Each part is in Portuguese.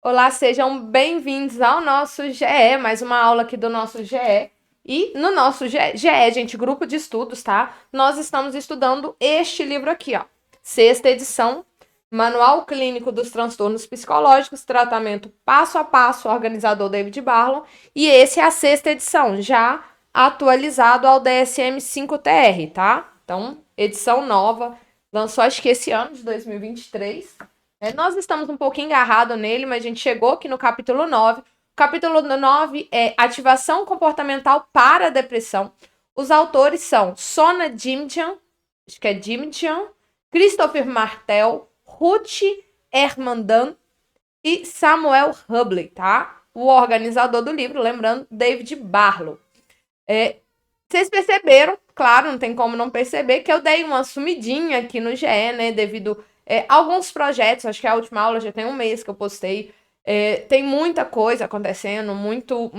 Olá, sejam bem-vindos ao nosso GE, mais uma aula aqui do nosso GE. E no nosso GE, gente, grupo de estudos, tá? Nós estamos estudando este livro aqui, ó. Sexta edição, Manual Clínico dos Transtornos Psicológicos, tratamento passo a passo, organizador David Barlow. E esse é a sexta edição, já atualizado ao DSM-5-TR, tá? Então, edição nova, lançou acho que esse ano, de 2023. Nós estamos um pouquinho agarrados nele, mas a gente chegou aqui no capítulo 9. O capítulo 9 é Ativação Comportamental para a Depressão. Os autores são Sona Djimjian, acho que é Djimjian, Christopher Martel, Ruth Hermandan e Samuel Hubley, tá? O organizador do livro, lembrando, David Barlow. Vocês perceberam, claro, não tem como não perceber, que eu dei uma sumidinha aqui no GE, né, devido alguns projetos, acho que a última aula já tem um mês que eu postei, tem muita coisa acontecendo, muitos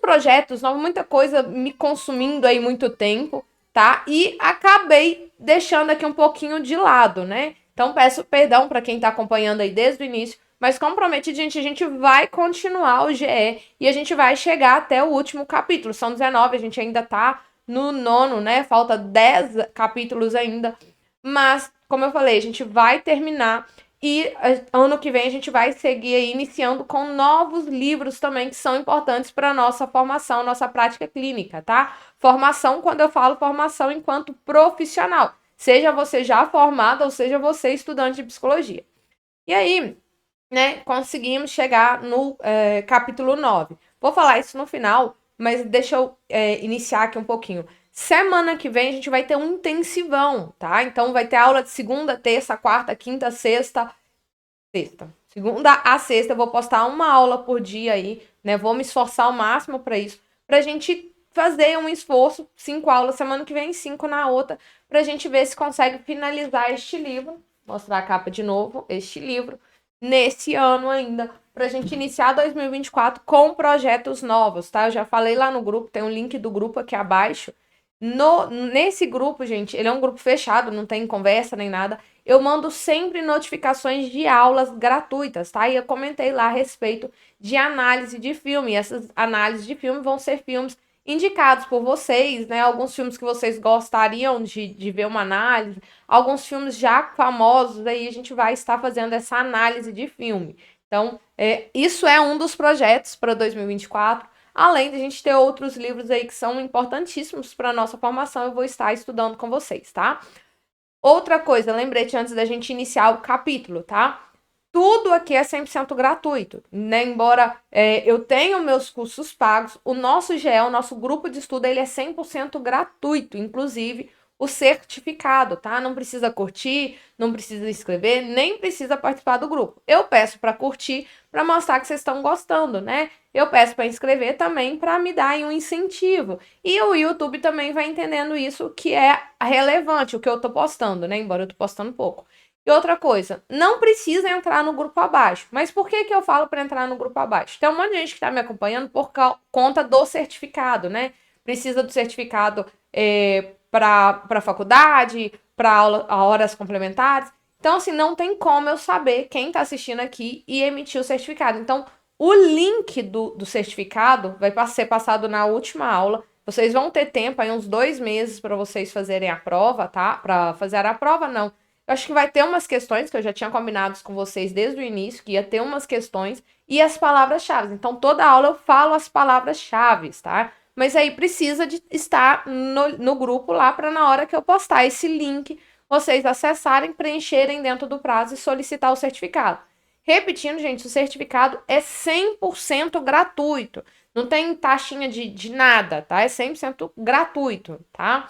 projetos, muita coisa me consumindo aí muito tempo, tá? E acabei deixando aqui um pouquinho de lado, né? Então peço perdão para quem tá acompanhando aí desde o início, mas como prometi, gente, a gente vai continuar o GE e a gente vai chegar até o último capítulo. São 19, a gente ainda tá no 9º, né? Falta 10 capítulos ainda. Mas, como eu falei, a gente vai terminar e ano que vem a gente vai seguir aí, iniciando com novos livros também que são importantes para nossa formação, nossa prática clínica, tá? Formação, quando eu falo formação enquanto profissional, seja você já formado ou seja você estudante de psicologia. E aí, né, conseguimos chegar no capítulo 9. Vou falar isso no final, mas deixa eu iniciar aqui um pouquinho. Semana que vem a gente vai ter um intensivão, tá? Então vai ter aula de segunda, terça, quarta, quinta, sexta. Segunda a sexta eu vou postar uma aula por dia aí, né? Vou me esforçar ao máximo para isso, pra gente fazer um esforço, 5 aulas semana que vem, 5 na outra, pra gente ver se consegue finalizar este livro, mostrar a capa de novo, este livro, nesse ano ainda, pra gente iniciar 2024 com projetos novos, tá? Eu já falei lá no grupo, tem um link do grupo aqui abaixo. Nesse grupo, gente, ele é um grupo fechado, não tem conversa nem nada. Eu mando sempre notificações de aulas gratuitas, tá? E eu comentei lá a respeito de análise de filme. E essas análises de filme vão ser filmes indicados por vocês, né? Alguns filmes que vocês gostariam de ver uma análise, alguns filmes já famosos, aí a gente vai estar fazendo essa análise de filme. Então, isso é um dos projetos para 2024. Além de a gente ter outros livros aí que são importantíssimos para a nossa formação, eu vou estar estudando com vocês, tá? Outra coisa, lembrete antes da gente iniciar o capítulo, tá? Tudo aqui é 100% gratuito, né? Embora eu tenha meus cursos pagos, o nosso GE, o nosso grupo de estudo, ele é 100% gratuito, inclusive o certificado, tá? Não precisa curtir, não precisa inscrever, nem precisa participar do grupo. Eu peço para curtir, para mostrar que vocês estão gostando, né? Eu peço para inscrever também para me dar um incentivo. E o YouTube também vai entendendo isso, que é relevante, o que eu tô postando, né? Embora eu tô postando pouco. E outra coisa, não precisa entrar no grupo abaixo. Mas por que eu falo para entrar no grupo abaixo? Tem um monte de gente que está me acompanhando por conta do certificado, né? Precisa do certificado para faculdade, para horas complementares. Então, assim, não tem como eu saber quem está assistindo aqui e emitir o certificado. Então, o link do certificado vai ser passado na última aula. Vocês vão ter tempo aí, uns 2 meses, para vocês fazerem a prova, tá? Para fazer a prova, não. Eu acho que vai ter umas questões que eu já tinha combinado com vocês desde o início, que ia ter umas questões e as palavras-chave. Então, toda aula eu falo as palavras-chave, tá? Mas aí precisa de estar no grupo lá para na hora que eu postar esse link, vocês acessarem, preencherem dentro do prazo e solicitar o certificado. Repetindo, gente, o certificado é 100% gratuito. Não tem taxinha de nada, tá? É 100% gratuito, tá?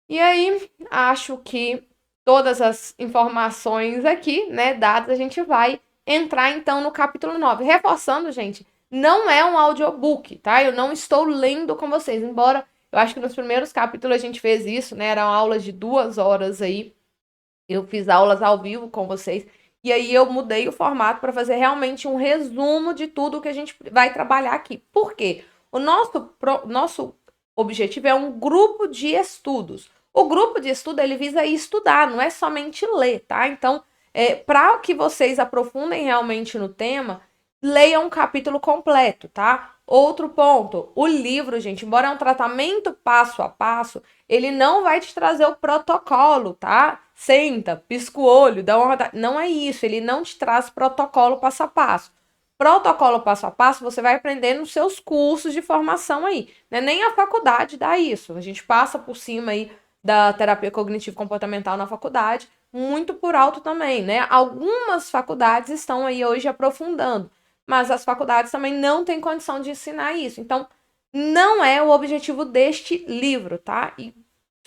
E aí, acho que todas as informações aqui, né, dadas, a gente vai entrar então no capítulo 9. Reforçando, gente, não é um audiobook, tá? Eu não estou lendo com vocês, embora eu acho que nos primeiros capítulos a gente fez isso, né? Eram aulas de 2 horas aí. Eu fiz aulas ao vivo com vocês. E aí eu mudei o formato para fazer realmente um resumo de tudo que a gente vai trabalhar aqui. Por quê? O nosso objetivo é um grupo de estudos. O grupo de estudo, ele visa estudar, não é somente ler, tá? Então, Para que vocês aprofundem realmente no tema, leiam um capítulo completo, tá? Outro ponto, o livro, gente, embora é um tratamento passo a passo, ele não vai te trazer o protocolo, tá? Senta, pisca o olho, dá uma... Não é isso, ele não te traz protocolo passo a passo. Protocolo passo a passo você vai aprender nos seus cursos de formação aí, né? Nem a faculdade dá isso. A gente passa por cima aí da terapia cognitivo-comportamental na faculdade, muito por alto também, né? Algumas faculdades estão aí hoje aprofundando, mas as faculdades também não têm condição de ensinar isso. Então, não é o objetivo deste livro, tá? E,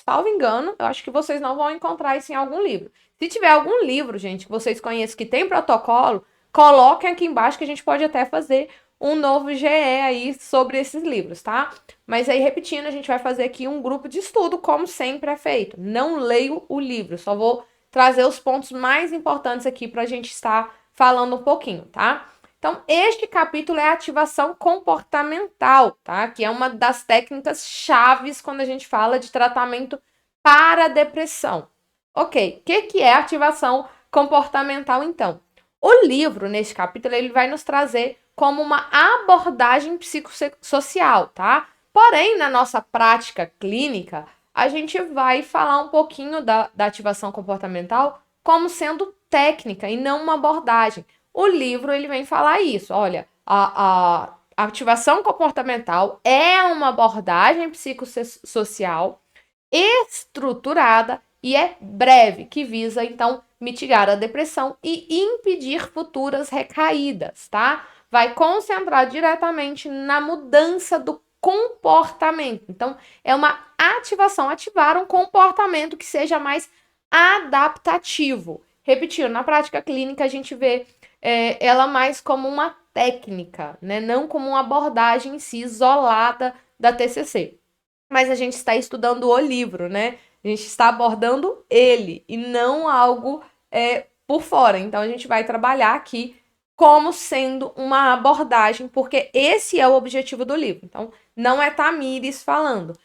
salvo engano, eu acho que vocês não vão encontrar isso em algum livro. Se tiver algum livro, gente, que vocês conheçam que tem protocolo, coloquem aqui embaixo que a gente pode até fazer um novo GE aí sobre esses livros, tá? Mas aí, repetindo, a gente vai fazer aqui um grupo de estudo, como sempre é feito. Não leio o livro, só vou trazer os pontos mais importantes aqui para a gente estar falando um pouquinho, tá? Então, este capítulo é ativação comportamental, tá? Que é uma das técnicas chaves quando a gente fala de tratamento para a depressão. Ok, o que é ativação comportamental, então? O livro, neste capítulo, ele vai nos trazer como uma abordagem psicossocial, tá? Porém, na nossa prática clínica, a gente vai falar um pouquinho da ativação comportamental como sendo técnica e não uma abordagem. O livro ele vem falar isso. Olha, a ativação comportamental é uma abordagem psicossocial estruturada e é breve, que visa, então, mitigar a depressão e impedir futuras recaídas, tá? Vai concentrar diretamente na mudança do comportamento. Então, é uma ativação, ativar um comportamento que seja mais adaptativo. Repetindo, na prática clínica a gente vê ela mais como uma técnica, né? Não como uma abordagem em si isolada da TCC. Mas a gente está estudando o livro, né? A gente está abordando ele e não algo por fora. Então a gente vai trabalhar aqui como sendo uma abordagem, porque esse é o objetivo do livro. Então, não é Tamires falando.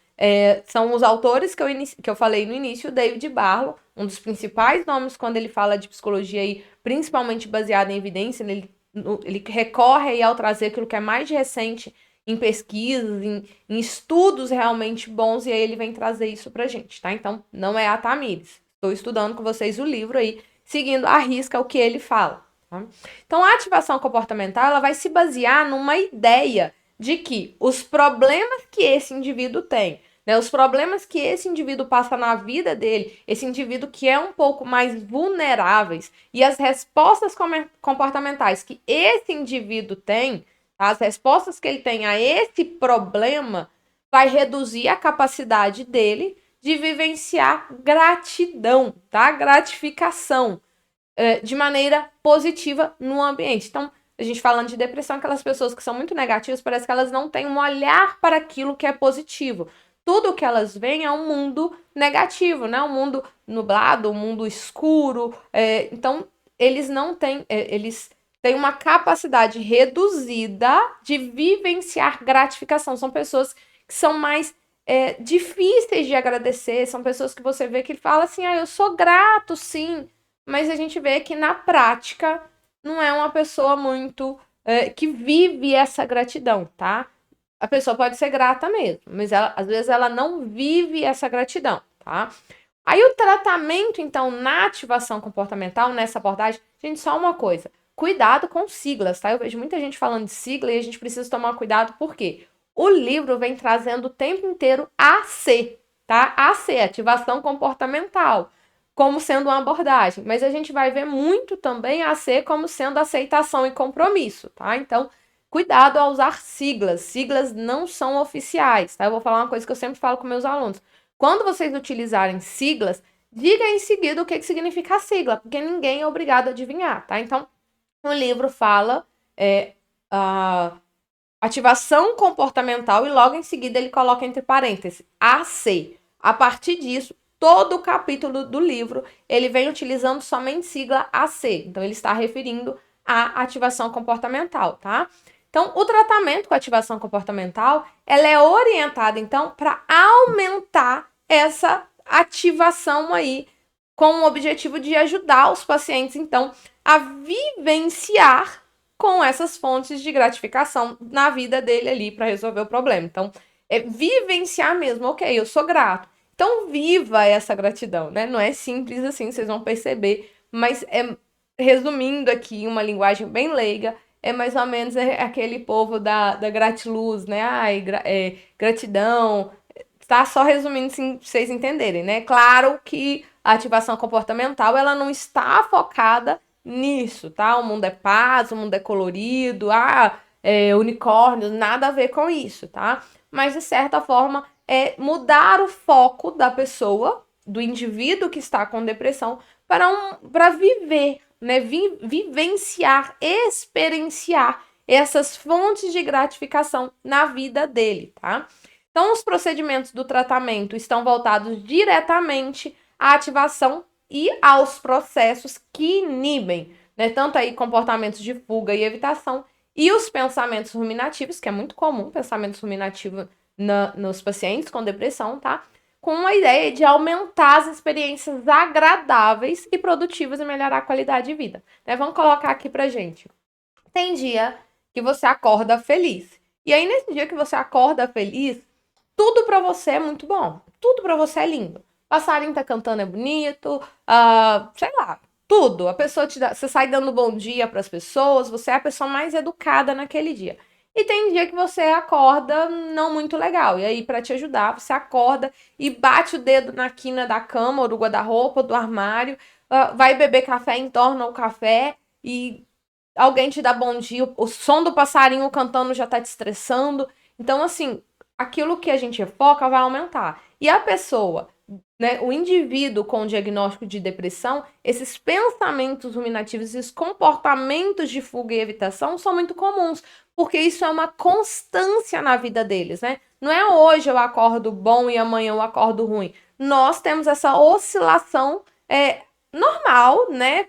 São os autores que eu falei no início, o David Barlow, um dos principais nomes quando ele fala de psicologia, aí, principalmente baseada em evidência, ele recorre aí ao trazer aquilo que é mais recente em pesquisas, em estudos realmente bons, e aí ele vem trazer isso pra gente, tá? Então, não é a Tamires. Estou estudando com vocês o livro aí, seguindo à risca o que ele fala. Tá? Então, a ativação comportamental ela vai se basear numa ideia de que os problemas que esse indivíduo tem, né, os problemas que esse indivíduo passa na vida dele, esse indivíduo que é um pouco mais vulneráveis, e as respostas comportamentais que esse indivíduo tem, tá, as respostas que ele tem a esse problema, vai reduzir a capacidade dele de vivenciar gratidão, tá? Gratificação de maneira positiva no ambiente. Então, a gente falando de depressão, aquelas pessoas que são muito negativas, parece que elas não têm um olhar para aquilo que é positivo. Tudo que elas veem é um mundo negativo, né? Um mundo nublado, um mundo escuro. Então, eles não têm, eles têm uma capacidade reduzida de vivenciar gratificação. São pessoas que são mais difíceis de agradecer, são pessoas que você vê que fala assim, eu sou grato, sim, mas a gente vê que na prática não é uma pessoa muito que vive essa gratidão, tá? A pessoa pode ser grata mesmo, mas às vezes ela não vive essa gratidão, tá? Aí o tratamento, então, na ativação comportamental, nessa abordagem, gente, só uma coisa, cuidado com siglas, tá? Eu vejo muita gente falando de sigla e a gente precisa tomar cuidado, por quê? O livro vem trazendo o tempo inteiro AC, tá? AC, ativação comportamental, como sendo uma abordagem, mas a gente vai ver muito também a AC como sendo aceitação e compromisso, tá? Então, cuidado ao usar siglas. Siglas não são oficiais, tá? Eu vou falar uma coisa que eu sempre falo com meus alunos. Quando vocês utilizarem siglas, diga em seguida o que significa a sigla, porque ninguém é obrigado a adivinhar, tá? Então, o livro fala ativação comportamental e logo em seguida ele coloca entre parênteses AC. A partir disso, todo o capítulo do livro, ele vem utilizando somente sigla AC. Então, ele está referindo à ativação comportamental, tá? Então, o tratamento com ativação comportamental, ela é orientada, então, para aumentar essa ativação aí com o objetivo de ajudar os pacientes, então, a vivenciar com essas fontes de gratificação na vida dele ali para resolver o problema. Então, é vivenciar mesmo, ok, eu sou grato. Então, viva essa gratidão, né? Não é simples assim, vocês vão perceber, mas resumindo aqui, uma linguagem bem leiga, é mais ou menos aquele povo da gratiluz, né? Ai, gratidão. Tá só resumindo assim, pra vocês entenderem, né? Claro que a ativação comportamental, ela não está focada nisso, tá? O mundo é paz, o mundo é colorido, unicórnios, nada a ver com isso, tá? Mas, de certa forma, é mudar o foco da pessoa, do indivíduo que está com depressão, para viver, né? Vivenciar, experienciar essas fontes de gratificação na vida dele, tá? Então, os procedimentos do tratamento estão voltados diretamente à ativação e aos processos que inibem, né? Tanto aí comportamentos de fuga e evitação e os pensamentos ruminativos, que é muito comum, pensamentos ruminativos nos pacientes com depressão, tá? Com a ideia de aumentar as experiências agradáveis e produtivas e melhorar a qualidade de vida. Né? Vamos colocar aqui pra gente. Tem dia que você acorda feliz. E aí, nesse dia que você acorda feliz, tudo pra você é muito bom. Tudo pra você é lindo. Passarinho tá cantando é bonito, sei lá, tudo. A pessoa você sai dando bom dia pras pessoas, você é a pessoa mais educada naquele dia. E tem dia que você acorda não muito legal. E aí, pra te ajudar, você acorda e bate o dedo na quina da cama, ou do guarda-roupa, do armário, vai beber café, entorna o café e alguém te dá bom dia, o som do passarinho cantando já tá te estressando. Então, assim, aquilo que a gente foca vai aumentar. E a pessoa, né, o indivíduo com diagnóstico de depressão, esses pensamentos ruminativos, esses comportamentos de fuga e evitação são muito comuns, porque isso é uma constância na vida deles, né? Não é hoje eu acordo bom e amanhã eu acordo ruim. Nós temos essa oscilação normal, né?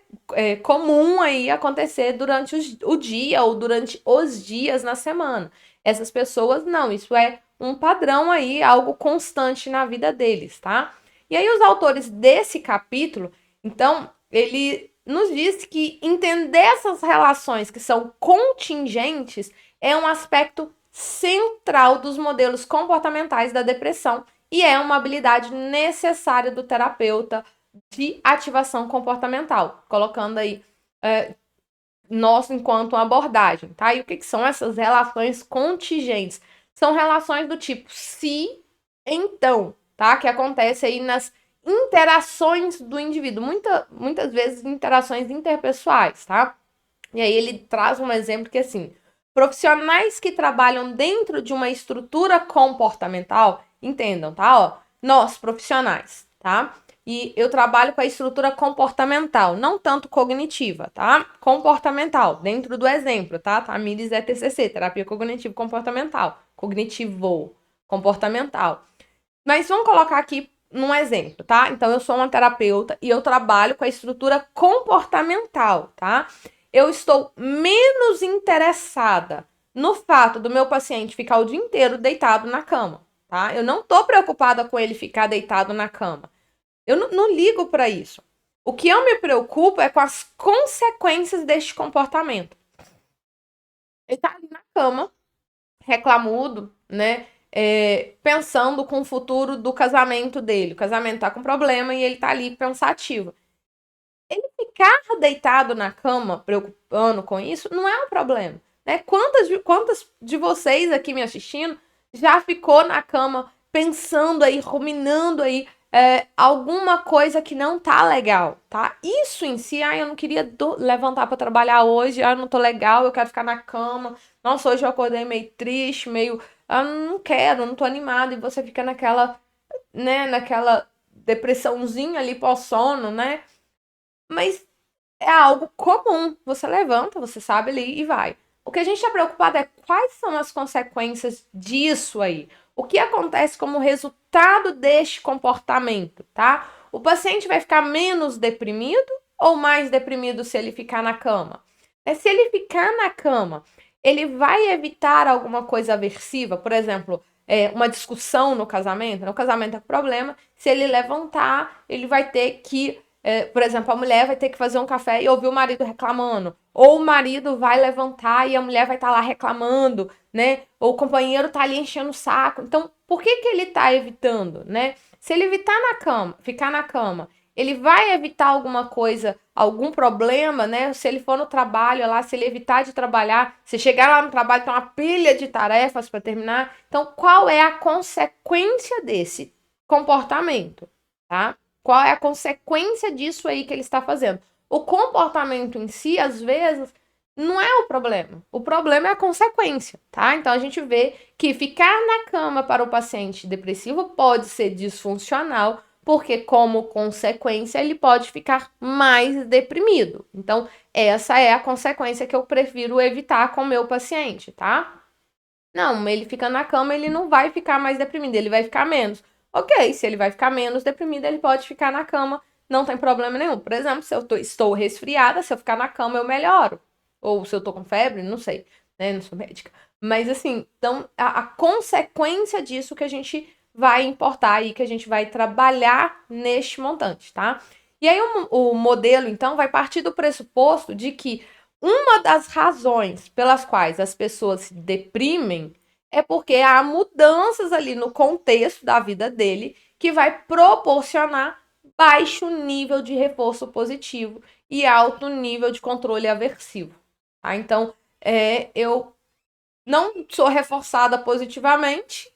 Comum aí acontecer durante o dia ou durante os dias na semana. Essas pessoas não, isso é um padrão aí, algo constante na vida deles, tá? E aí os autores desse capítulo, então, ele nos diz que entender essas relações que são contingentes é um aspecto central dos modelos comportamentais da depressão e é uma habilidade necessária do terapeuta de ativação comportamental, colocando aí nós enquanto uma abordagem, tá? E o que são essas relações contingentes? São relações do tipo se, então, tá? Que acontece aí nas interações do indivíduo, muitas vezes interações interpessoais, tá? E aí ele traz um exemplo que assim, profissionais que trabalham dentro de uma estrutura comportamental, entendam, tá? Ó, nós profissionais, tá? E eu trabalho com a estrutura comportamental, não tanto cognitiva, tá? Comportamental, dentro do exemplo, tá? Tamires é TCC, terapia cognitivo comportamental. Cognitivo, comportamental. Mas vamos colocar aqui num exemplo, tá? Então, eu sou uma terapeuta e eu trabalho com a estrutura comportamental, tá? Eu estou menos interessada no fato do meu paciente ficar o dia inteiro deitado na cama, tá? Eu não tô preocupada com ele ficar deitado na cama. Eu não ligo para isso. O que eu me preocupo é com as consequências deste comportamento. Ele tá ali na cama, reclamudo, né? Pensando com o futuro do casamento dele. O casamento tá com problema e ele tá ali pensativo. Ele ficar deitado na cama, preocupando com isso, não é um problema. Né? Quantas de vocês aqui me assistindo já ficou na cama pensando aí, ruminando aí alguma coisa que não tá legal, tá? Isso em si, eu não queria levantar para trabalhar hoje, eu não tô legal, eu quero ficar na cama. Nossa, hoje eu acordei meio triste, meio, não quero, não tô animada, e você fica naquela, né, naquela depressãozinha ali pós-sono, né? Mas é algo comum. Você levanta, você sabe ali e vai. O que a gente está preocupado é quais são as consequências disso aí. O que acontece como resultado deste comportamento, tá? O paciente vai ficar menos deprimido ou mais deprimido se ele ficar na cama? Se ele ficar na cama, ele vai evitar alguma coisa aversiva, por exemplo, uma discussão no casamento. No casamento é problema. Se ele levantar, ele vai ter que Por exemplo, a mulher vai ter que fazer um café e ouvir o marido reclamando. Ou o marido vai levantar e a mulher vai estar lá reclamando, né? Ou o companheiro tá ali enchendo o saco. Então, por que que ele tá evitando, né? Se ele evitar na cama, ficar na cama, ele vai evitar alguma coisa, algum problema, né? Se ele for no trabalho lá, se ele evitar de trabalhar, se chegar lá no trabalho, tem uma pilha de tarefas para terminar. Então, qual é a consequência desse comportamento, tá? Qual é a consequência disso aí que ele está fazendo? O comportamento em si, às vezes, não é o problema. O problema é a consequência, tá? Então a gente vê que ficar na cama para o paciente depressivo pode ser disfuncional, porque, como consequência, ele pode ficar mais deprimido. Então, essa é a consequência que eu prefiro evitar com o meu paciente, tá? Não, ele fica na cama, ele não vai ficar mais deprimido, ele vai ficar menos. Ok, se ele vai ficar menos deprimido, ele pode ficar na cama, não tem problema nenhum. Por exemplo, se eu estou resfriada, se eu ficar na cama, eu melhoro. Ou se eu tô com febre, não sei, né? Não sou médica. Mas assim, então a consequência disso que a gente vai importar aí, que a gente vai trabalhar neste montante, tá? E aí o modelo, então, vai partir do pressuposto de que uma das razões pelas quais as pessoas se deprimem é porque há mudanças ali no contexto da vida dele que vai proporcionar baixo nível de reforço positivo e alto nível de controle aversivo. Tá? Então, eu não sou reforçada positivamente,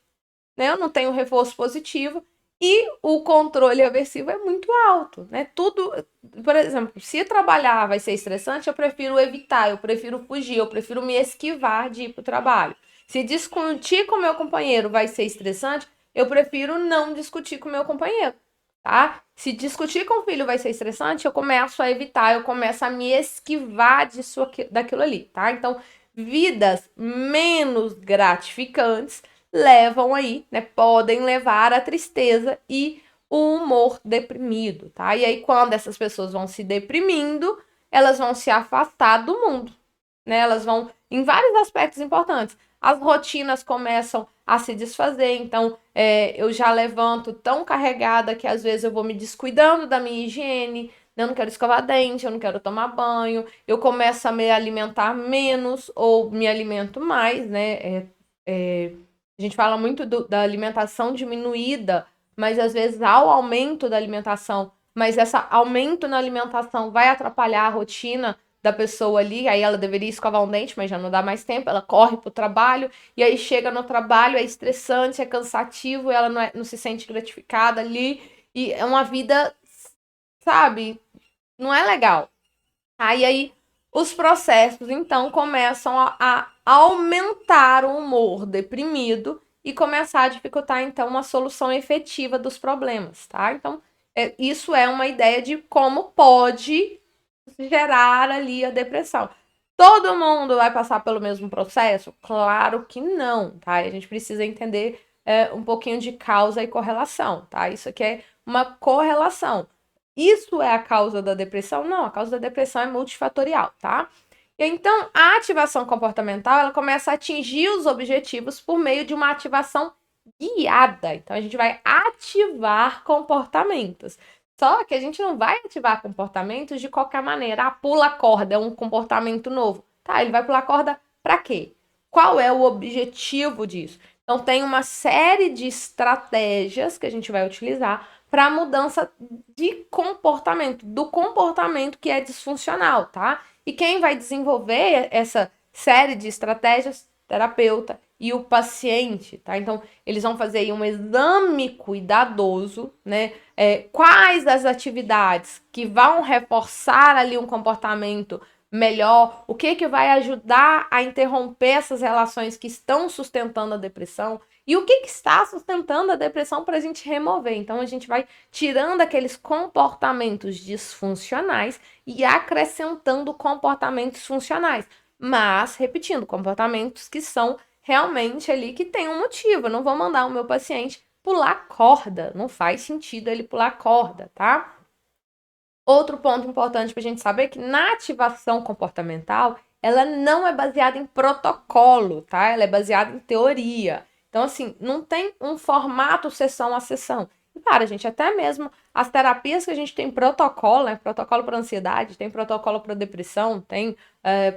né? Eu não tenho reforço positivo e o controle aversivo é muito alto, né? Tudo, por exemplo, se trabalhar vai ser estressante, eu prefiro evitar, eu prefiro fugir, eu prefiro me esquivar de ir para o trabalho. Se discutir com meu companheiro vai ser estressante, eu prefiro não discutir com meu companheiro, tá? Se discutir com o filho vai ser estressante, eu começo a evitar, eu começo a me esquivar disso, daquilo ali, tá? Então, vidas menos gratificantes levam aí, né? Podem levar à tristeza e o humor deprimido, tá? E aí, quando essas pessoas vão se deprimindo, elas vão se afastar do mundo, né? Elas vão, em vários aspectos importantes, as rotinas começam a se desfazer, então eu já levanto tão carregada que às vezes eu vou me descuidando da minha higiene, eu não quero escovar dente, eu não quero tomar banho, eu começo a me alimentar menos ou me alimento mais, né? A gente fala muito da alimentação diminuída, mas às vezes há o aumento da alimentação, mas esse aumento na alimentação vai atrapalhar a rotina da pessoa ali, aí ela deveria escovar um dente, mas já não dá mais tempo, ela corre pro trabalho, e aí chega no trabalho, é estressante, é cansativo, ela não se sente gratificada ali, e é uma vida, sabe, não é legal. Aí os processos, então, começam a aumentar o humor deprimido e começar a dificultar, então, uma solução efetiva dos problemas, tá? Então, isso é uma ideia de como pode gerar ali a depressão. Todo mundo vai passar pelo mesmo processo? Claro que não, tá? E a gente precisa entender um pouquinho de causa e correlação, tá? Isso aqui é uma correlação. Isso é a causa da depressão? Não, a causa da depressão é multifatorial, tá? E então, a ativação comportamental, ela começa a atingir os objetivos por meio de uma ativação guiada. Então, a gente vai ativar comportamentos. Só que a gente não vai ativar comportamentos de qualquer maneira. Ah, pula a corda, é um comportamento novo. Tá, ele vai pular a corda para quê? Qual é o objetivo disso? Então, tem uma série de estratégias que a gente vai utilizar para a mudança de comportamento, do comportamento que é disfuncional, tá? E quem vai desenvolver essa série de estratégias? Terapeuta e o paciente, tá? Então, eles vão fazer aí um exame cuidadoso, né? Quais as atividades que vão reforçar ali um comportamento melhor, o que vai ajudar a interromper essas relações que estão sustentando a depressão e o que está sustentando a depressão para a gente remover. Então, a gente vai tirando aqueles comportamentos disfuncionais e acrescentando comportamentos funcionais. Mas, repetindo, comportamentos que são realmente ali que tem um motivo. Eu não vou mandar o meu paciente pular corda. Não faz sentido ele pular corda, tá? Outro ponto importante para a gente saber é que na ativação comportamental, ela não é baseada em protocolo, tá? Ela é baseada em teoria. Então, assim, não tem um formato sessão a sessão. E para, gente, até mesmo as terapias que a gente tem protocolo, né? Protocolo para ansiedade, tem protocolo para depressão, tem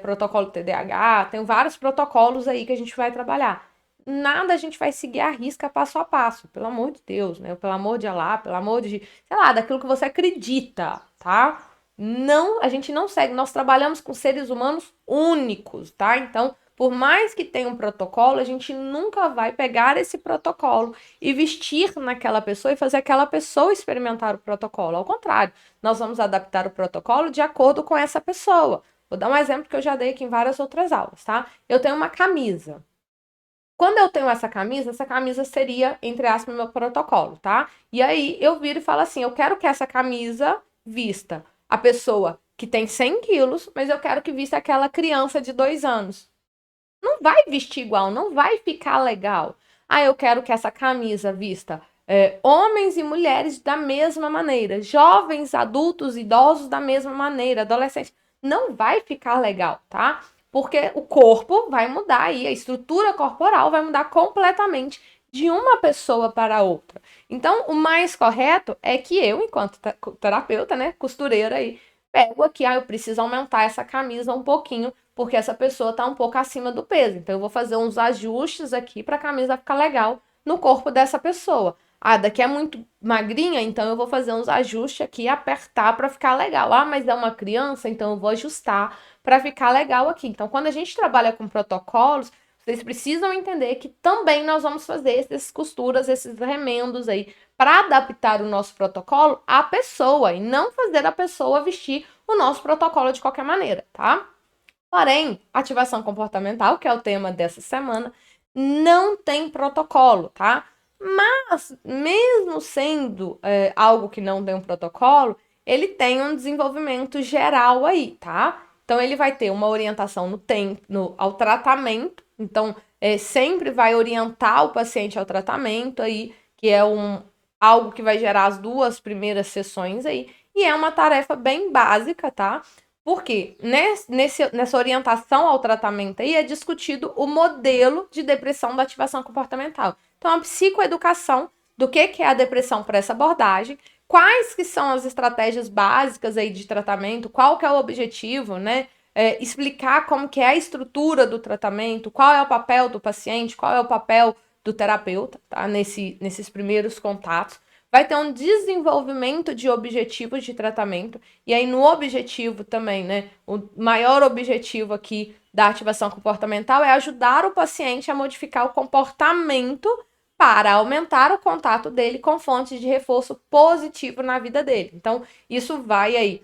protocolo TDAH, tem vários protocolos aí que a gente vai trabalhar. Nada a gente vai seguir à risca passo a passo, pelo amor de Deus, né? Pelo amor de Allah, pelo amor de, sei lá, daquilo que você acredita, tá? Não, a gente não segue, nós trabalhamos com seres humanos únicos, tá? Então, por mais que tenha um protocolo, a gente nunca vai pegar esse protocolo e vestir naquela pessoa e fazer aquela pessoa experimentar o protocolo. Ao contrário, nós vamos adaptar o protocolo de acordo com essa pessoa. Vou dar um exemplo que eu já dei aqui em várias outras aulas, tá? Eu tenho uma camisa. Quando eu tenho essa camisa seria, entre aspas, meu protocolo, tá? E aí eu viro e falo assim: eu quero que essa camisa vista a pessoa que tem 100 quilos, mas eu quero que vista aquela criança de 2 anos. Não vai vestir igual, não vai ficar legal. Ah, eu quero que essa camisa vista homens e mulheres da mesma maneira, jovens, adultos, idosos da mesma maneira, adolescentes. Não vai ficar legal, tá? Porque o corpo vai mudar aí, a estrutura corporal vai mudar completamente de uma pessoa para outra. Então, o mais correto é que eu, enquanto terapeuta, né, costureira aí, pego aqui, eu preciso aumentar essa camisa um pouquinho, porque essa pessoa está um pouco acima do peso. Então, eu vou fazer uns ajustes aqui para a camisa ficar legal no corpo dessa pessoa. Ah, daqui é muito magrinha, então eu vou fazer uns ajustes aqui, apertar para ficar legal. Ah, mas é uma criança, então eu vou ajustar para ficar legal aqui. Então, quando a gente trabalha com protocolos, vocês precisam entender que também nós vamos fazer essas costuras, esses remendos aí, para adaptar o nosso protocolo à pessoa e não fazer a pessoa vestir o nosso protocolo de qualquer maneira, tá? Porém, ativação comportamental, que é o tema dessa semana, não tem protocolo, tá? Mas, mesmo sendo algo que não tem um protocolo, ele tem um desenvolvimento geral aí, tá? Então, ele vai ter uma orientação no tempo, ao tratamento. Então, sempre vai orientar o paciente ao tratamento aí, que é algo que vai gerar as 2 primeiras sessões aí. E é uma tarefa bem básica, tá? Porque nessa orientação ao tratamento aí é discutido o modelo de depressão da ativação comportamental. Então, a psicoeducação do que é a depressão para essa abordagem, quais que são as estratégias básicas aí de tratamento, qual que é o objetivo, né? Explicar como que é a estrutura do tratamento, qual é o papel do paciente, qual é o papel do terapeuta, tá? Nesses primeiros contatos. Vai ter um desenvolvimento de objetivos de tratamento, e aí no objetivo também, né? O maior objetivo aqui da ativação comportamental é ajudar o paciente a modificar o comportamento para aumentar o contato dele com fontes de reforço positivo na vida dele. Então, isso vai aí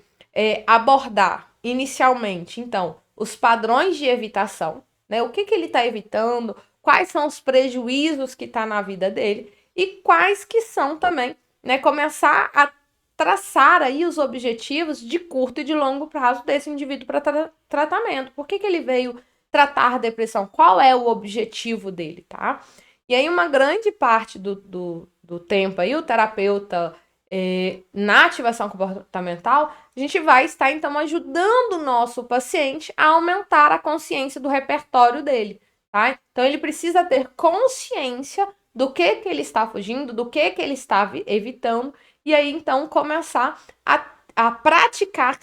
abordar inicialmente, então, os padrões de evitação, né? O que ele está evitando, quais são os prejuízos que está na vida dele e quais que são também, né? Começar a traçar aí os objetivos de curto e de longo prazo desse indivíduo para tratamento. Por que ele veio tratar depressão? Qual é o objetivo dele, tá? E aí uma grande parte do tempo aí, o terapeuta na ativação comportamental, a gente vai estar, então, ajudando o nosso paciente a aumentar a consciência do repertório dele, tá? Então, ele precisa ter consciência do que ele está fugindo, do que ele está evitando, e aí, então, começar a praticar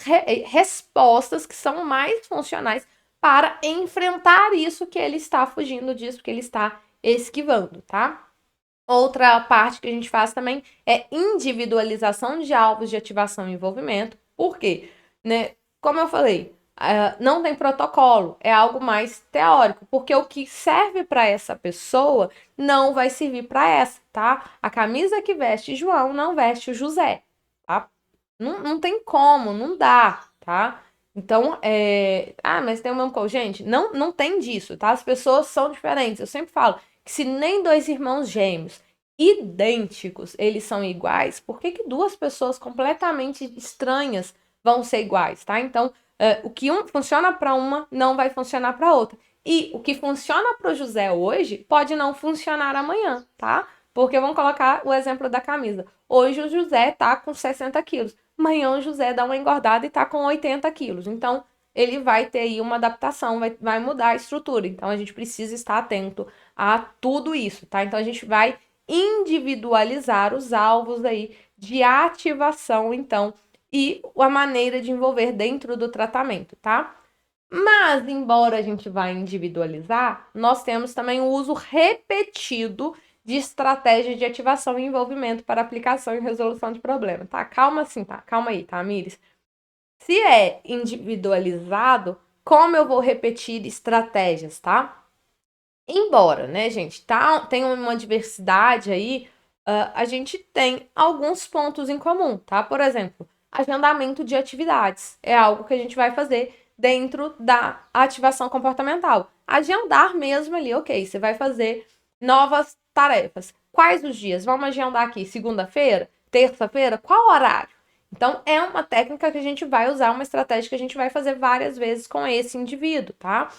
respostas que são mais funcionais para enfrentar isso que ele está fugindo disso, que ele está esquivando, tá? Outra parte que a gente faz também é individualização de alvos de ativação e envolvimento. Por quê? Né? Como eu falei, não tem protocolo, é algo mais teórico, porque o que serve para essa pessoa não vai servir para essa, tá? A camisa que veste João não veste o José, tá? Não tem como, não dá, tá? Então, mas tem o mesmo cor. Gente, não tem disso, tá? As pessoas são diferentes. Eu sempre falo que se nem 2 irmãos gêmeos idênticos, eles são iguais, por que 2 pessoas completamente estranhas vão ser iguais, tá? Então, o que funciona para uma não vai funcionar para outra. E o que funciona para o José hoje pode não funcionar amanhã, tá? Porque vamos colocar o exemplo da camisa. Hoje o José tá com 60 quilos. Amanhã o José dá uma engordada e tá com 80 quilos. Então, ele vai ter aí uma adaptação, vai mudar a estrutura. Então, a gente precisa estar atento a tudo isso, tá? Então, a gente vai individualizar os alvos aí de ativação, então, e a maneira de envolver dentro do tratamento, tá? Mas, embora a gente vá individualizar, nós temos também o uso repetido de estratégias de ativação e envolvimento para aplicação e resolução de problema, tá? Calma assim, tá? Calma aí, tá, Miris? Se é individualizado, como eu vou repetir estratégias, tá? Embora, né, gente, tem uma diversidade aí, a gente tem alguns pontos em comum, tá? Por exemplo, agendamento de atividades é algo que a gente vai fazer dentro da ativação comportamental. Agendar mesmo ali, ok, você vai fazer novas tarefas. Quais os dias? Vamos agendar aqui, segunda-feira, terça-feira, qual horário? Então, é uma técnica que a gente vai usar, uma estratégia que a gente vai fazer várias vezes com esse indivíduo, tá?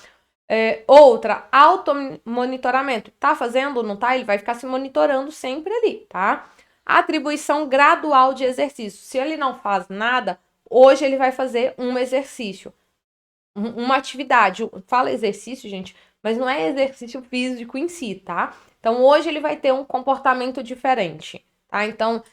Outra, automonitoramento. Tá fazendo, não tá? Ele vai ficar se monitorando sempre ali, tá? Atribuição gradual de exercício. Se ele não faz nada, hoje ele vai fazer um exercício, uma atividade. Fala exercício, gente, mas não é exercício físico em si, tá? Então, hoje ele vai ter um comportamento diferente, tá? Então,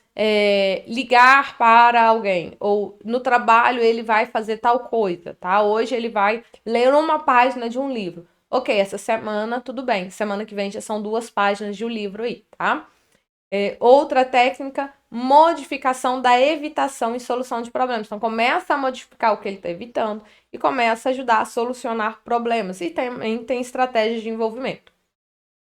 ligar para alguém, ou no trabalho ele vai fazer tal coisa, tá? Hoje ele vai ler uma página de um livro. Ok, essa semana tudo bem, semana que vem já são 2 páginas de um livro aí, tá? Outra técnica, modificação da evitação e solução de problemas. Então, começa a modificar o que ele está evitando e começa a ajudar a solucionar problemas. E também tem estratégias de envolvimento.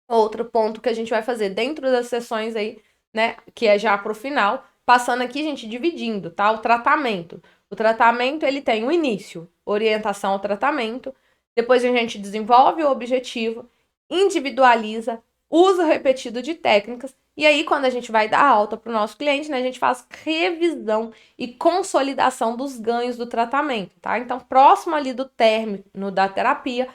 Outro ponto que a gente vai fazer dentro das sessões aí, né, que é já para o final, passando aqui, gente, dividindo, tá? O tratamento. O tratamento, ele tem o início, orientação ao tratamento, depois a gente desenvolve o objetivo, individualiza, uso repetido de técnicas, e aí quando a gente vai dar alta para o nosso cliente, né, a gente faz revisão e consolidação dos ganhos do tratamento, tá? Então, próximo ali do término da terapia,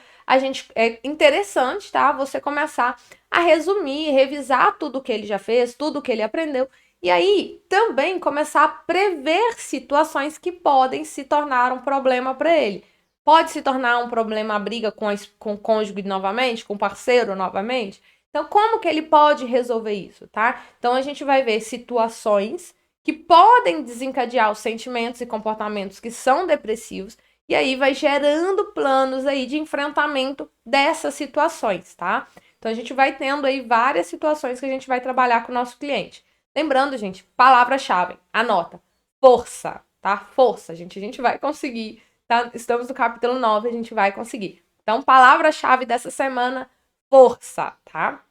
é interessante, tá? Você começar a resumir, revisar tudo que ele já fez, tudo que ele aprendeu, e aí também começar a prever situações que podem se tornar um problema para ele. Pode se tornar um problema a briga com o cônjuge novamente, com o parceiro novamente. Então, como que ele pode resolver isso, tá? Então, a gente vai ver situações que podem desencadear os sentimentos e comportamentos que são depressivos, e aí vai gerando planos aí de enfrentamento dessas situações, tá? Então, a gente vai tendo aí várias situações que a gente vai trabalhar com o nosso cliente. Lembrando, gente, palavra-chave, anota, força, tá? Força, gente, a gente vai conseguir, tá? Estamos no capítulo 9, a gente vai conseguir. Então, palavra-chave dessa semana, força, tá?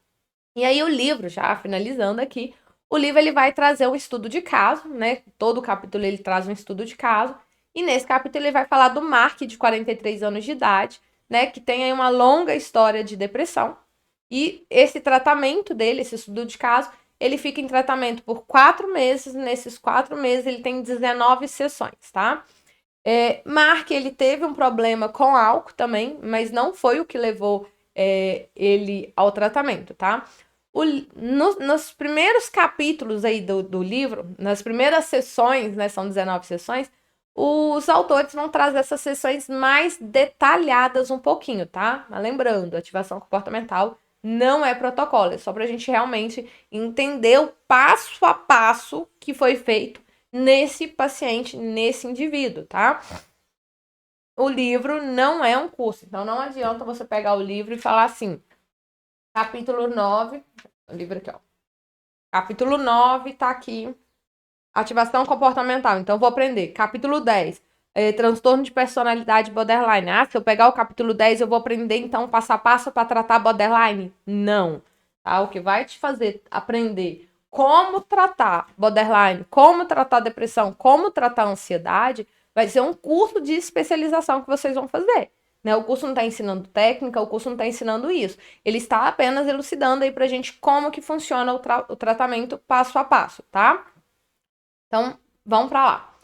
E aí o livro, já finalizando aqui, o livro ele vai trazer um estudo de caso, né? Todo capítulo ele traz um estudo de caso. E nesse capítulo ele vai falar do Mark, de 43 anos de idade, né? Que tem aí uma longa história de depressão. E esse tratamento dele, esse estudo de caso, ele fica em tratamento por 4 meses. Nesses 4 meses ele tem 19 sessões, tá? Mark, ele teve um problema com álcool também, mas não foi o que levou ele ao tratamento, tá? Nos primeiros capítulos aí do livro, nas primeiras sessões, né, são 19 sessões, os autores vão trazer essas sessões mais detalhadas um pouquinho, tá? Mas lembrando, ativação comportamental não é protocolo, é só pra gente realmente entender o passo a passo que foi feito nesse paciente, nesse indivíduo, tá? O livro não é um curso, então não adianta você pegar o livro e falar assim, capítulo 9, o livro aqui, ó. Capítulo 9 tá aqui, ativação comportamental, então vou aprender. Capítulo 10, transtorno de personalidade borderline. Ah, se eu pegar o capítulo 10, eu vou aprender, então, passo a passo para tratar borderline? Não, tá? O que vai te fazer aprender como tratar borderline, como tratar depressão, como tratar ansiedade, vai ser um curso de especialização que vocês vão fazer. Né? O curso não está ensinando técnica, o curso não está ensinando isso. Ele está apenas elucidando aí pra gente como que funciona o tratamento passo a passo, tá? Então, vamos para lá.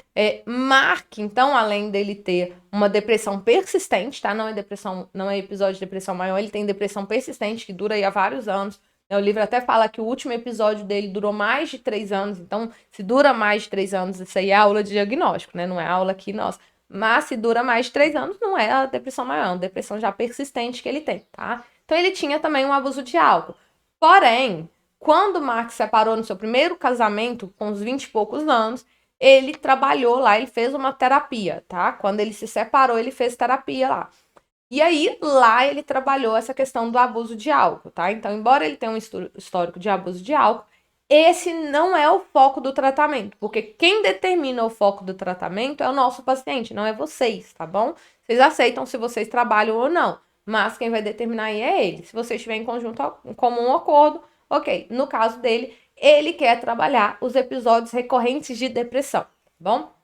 Mark, então, além dele ter uma depressão persistente, tá? Não é depressão, não é episódio de depressão maior, ele tem depressão persistente que dura aí há vários anos. O livro até fala que o último episódio dele durou mais de 3 anos, então, se dura mais de 3 anos, isso aí é aula de diagnóstico, né? Não é aula aqui, nossa. Mas se dura mais de 3 anos, não é a depressão maior, é uma depressão já persistente que ele tem, tá? Então, ele tinha também um abuso de álcool. Porém, quando o Mark se separou no seu primeiro casamento, com uns 20 e poucos anos, ele trabalhou lá, ele fez uma terapia, tá? Quando ele se separou, ele fez terapia lá. E aí, lá ele trabalhou essa questão do abuso de álcool, tá? Então, embora ele tenha um histórico de abuso de álcool, esse não é o foco do tratamento, porque quem determina o foco do tratamento é o nosso paciente, não é vocês, tá bom? Vocês aceitam se vocês trabalham ou não, mas quem vai determinar aí é ele. Se vocês estiverem em conjunto, em comum acordo, ok. No caso dele, ele quer trabalhar os episódios recorrentes de depressão, tá bom?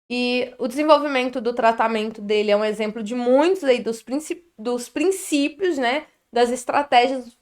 E o desenvolvimento do tratamento dele é um exemplo de muitos aí dos princípios, né, das estratégias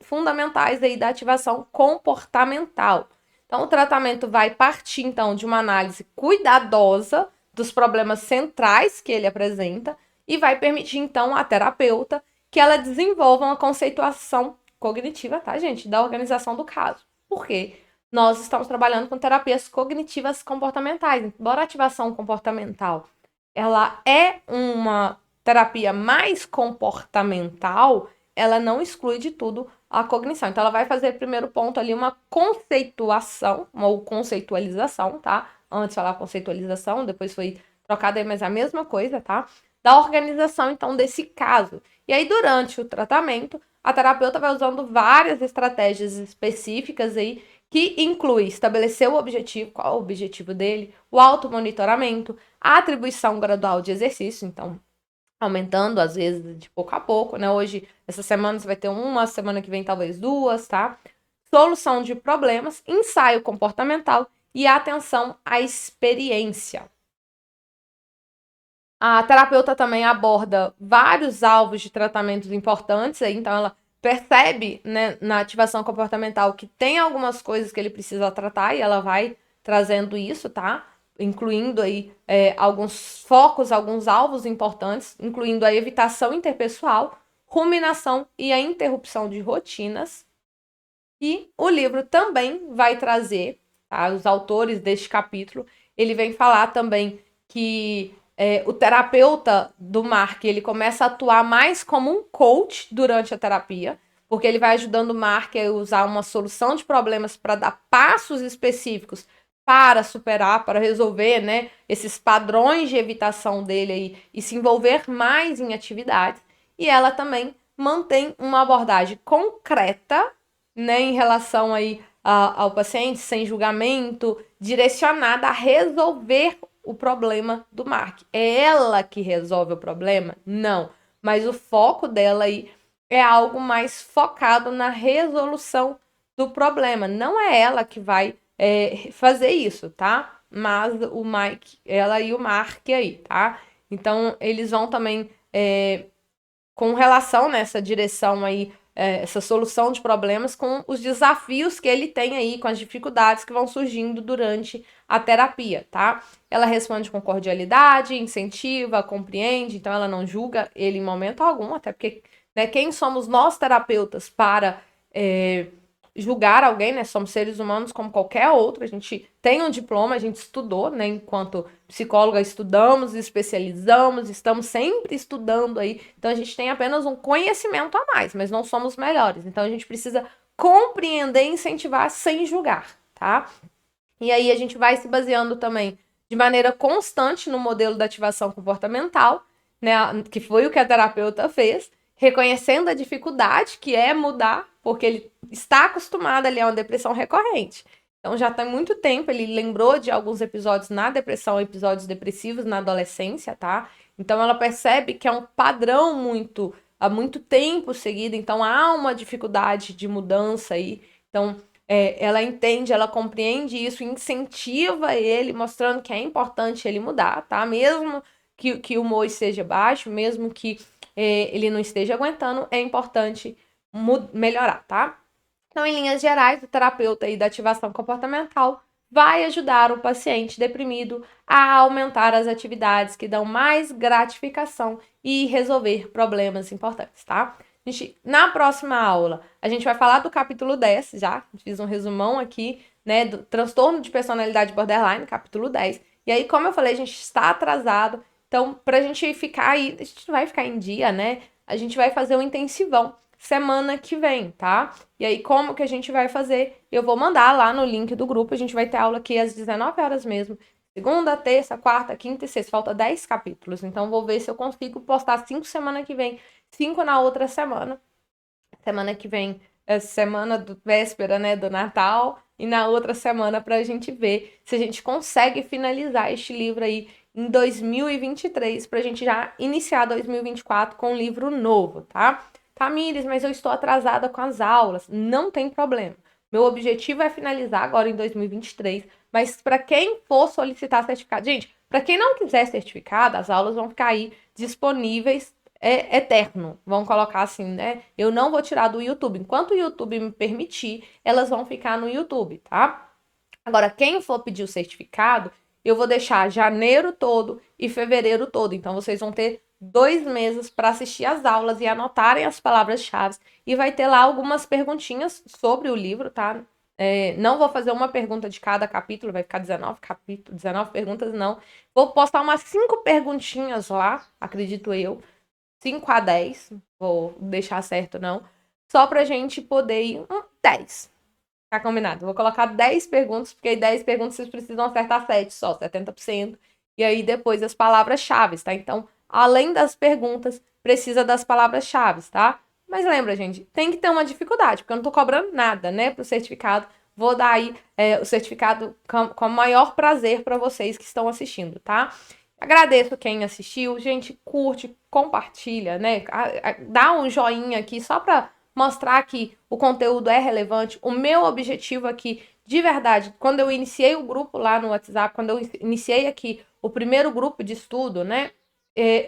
fundamentais aí da ativação comportamental. Então, o tratamento vai partir, então, de uma análise cuidadosa dos problemas centrais que ele apresenta e vai permitir, então, à terapeuta que ela desenvolva uma conceituação cognitiva, tá, gente, da organização do caso. Por quê? Nós estamos trabalhando com terapias cognitivas comportamentais. Embora a ativação comportamental ela é uma terapia mais comportamental, ela não exclui de tudo a cognição. Então, ela vai fazer, primeiro ponto ali, uma conceituação, ou conceitualização, tá? Antes falava conceitualização, depois foi trocada aí, mas é a mesma coisa, tá? Da organização, então, desse caso. E aí, durante o tratamento, a terapeuta vai usando várias estratégias específicas aí, que inclui estabelecer o objetivo, qual é o objetivo dele, o automonitoramento, a atribuição gradual de exercício, então aumentando às vezes de pouco a pouco, né? Hoje, essa semana você vai ter uma, semana que vem talvez duas, tá? Solução de problemas, ensaio comportamental e atenção à experiência. A terapeuta também aborda vários alvos de tratamentos importantes, aí, então ela percebe, né, na ativação comportamental que tem algumas coisas que ele precisa tratar e ela vai trazendo isso, tá? Incluindo aí alguns focos, alguns alvos importantes, incluindo a evitação interpessoal, ruminação e a interrupção de rotinas. E o livro também vai trazer, tá, os autores deste capítulo, ele vem falar também que o terapeuta do Mark, ele começa a atuar mais como um coach durante a terapia, porque ele vai ajudando o Mark a usar uma solução de problemas para dar passos específicos para superar, para resolver, né, esses padrões de evitação dele aí e se envolver mais em atividades. E ela também mantém uma abordagem concreta, né, em relação aí ao paciente, sem julgamento, direcionada a resolver o problema do Mark. É ela que resolve o problema? Não. Mas o foco dela aí é algo mais focado na resolução do problema. Não é ela que vai fazer isso, tá? Mas o Mike, ela e o Mark aí, tá? Então, eles vão também, com relação nessa direção aí, essa solução de problemas com os desafios que ele tem aí, com as dificuldades que vão surgindo durante a terapia, tá? Ela responde com cordialidade, incentiva, compreende, então ela não julga ele em momento algum, até porque, né, quem somos nós terapeutas para julgar alguém, né? Somos seres humanos como qualquer outro, a gente tem um diploma, a gente estudou, né? Enquanto psicóloga estudamos, especializamos, estamos sempre estudando aí, então a gente tem apenas um conhecimento a mais, mas não somos melhores, então a gente precisa compreender e incentivar sem julgar, tá? E aí a gente vai se baseando também de maneira constante no modelo da ativação comportamental, né? Que foi o que a terapeuta fez, reconhecendo a dificuldade que é mudar, porque ele está acostumado ali a uma depressão recorrente. Então já tem muito tempo, ele lembrou de alguns episódios na depressão, episódios depressivos na adolescência, tá? Então ela percebe que é um padrão há muito tempo seguido, então há uma dificuldade de mudança aí. Então ela entende, ela compreende isso, incentiva ele, mostrando que é importante ele mudar, tá? Mesmo que o humor seja baixo, mesmo que ele não esteja aguentando, é importante melhorar, tá? Então, em linhas gerais, o terapeuta aí da ativação comportamental vai ajudar o paciente deprimido a aumentar as atividades que dão mais gratificação e resolver problemas importantes, tá? Na próxima aula, a gente vai falar do capítulo 10, já fiz um resumão aqui, né, do transtorno de personalidade borderline, capítulo 10. E aí, como eu falei, a gente está atrasado, então, pra gente ficar aí, a gente vai ficar em dia, né? A gente vai fazer um intensivão semana que vem, tá? E aí, como que a gente vai fazer? Eu vou mandar lá no link do grupo, a gente vai ter aula aqui às 19 horas mesmo. Segunda, terça, quarta, quinta e sexta. Falta 10 capítulos. Então, vou ver se eu consigo postar 5 semana que vem, 5 na outra semana. Semana que vem é semana do véspera, né, do Natal. E na outra semana pra gente ver se a gente consegue finalizar este livro aí em 2023, pra gente já iniciar 2024 com um livro novo, tá? Tamires, mas eu estou atrasada com as aulas. Não tem problema. Meu objetivo é finalizar agora em 2023, mas para quem for solicitar certificado, gente, para quem não quiser certificado, as aulas vão ficar aí disponíveis eterno. Vamos colocar assim, né? Eu não vou tirar do YouTube. Enquanto o YouTube me permitir, elas vão ficar no YouTube, tá? Agora, quem for pedir o certificado, eu vou deixar janeiro todo e fevereiro todo. Então, vocês vão ter 2 meses para assistir as aulas e anotarem as palavras-chave. E vai ter lá algumas perguntinhas sobre o livro, tá? Não vou fazer uma pergunta de cada capítulo, vai ficar 19 capítulos, 19 perguntas, não. Vou postar umas 5 perguntinhas lá, acredito eu. 5 a 10, vou deixar certo não. Só pra gente poder ir 10. Tá combinado? Vou colocar 10 perguntas, porque aí 10 perguntas vocês precisam acertar 7 só, 70%. E aí depois as palavras-chave, tá? Então, além das perguntas, precisa das palavras-chave, tá? Mas lembra, gente, tem que ter uma dificuldade, porque eu não tô cobrando nada, né, pro certificado. Vou dar aí o certificado com o maior prazer para vocês que estão assistindo, tá? Agradeço quem assistiu. Gente, curte, compartilha, né? Dá um joinha aqui só para mostrar que o conteúdo é relevante. O meu objetivo aqui, de verdade, quando eu iniciei o grupo lá no WhatsApp, quando eu iniciei aqui o primeiro grupo de estudo, né?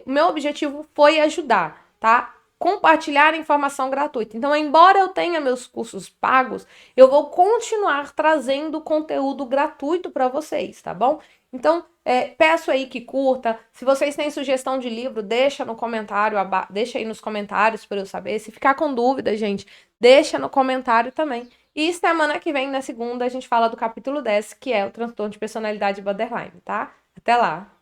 O meu objetivo foi ajudar, tá? Compartilhar informação gratuita. Então, embora eu tenha meus cursos pagos, eu vou continuar trazendo conteúdo gratuito para vocês, tá bom? Então, peço aí que curta. Se vocês têm sugestão de livro, deixa no comentário, deixa aí nos comentários para eu saber. Se ficar com dúvida, gente, deixa no comentário também. E semana que vem, na segunda, a gente fala do capítulo 10, que é o transtorno de personalidade borderline, tá? Até lá!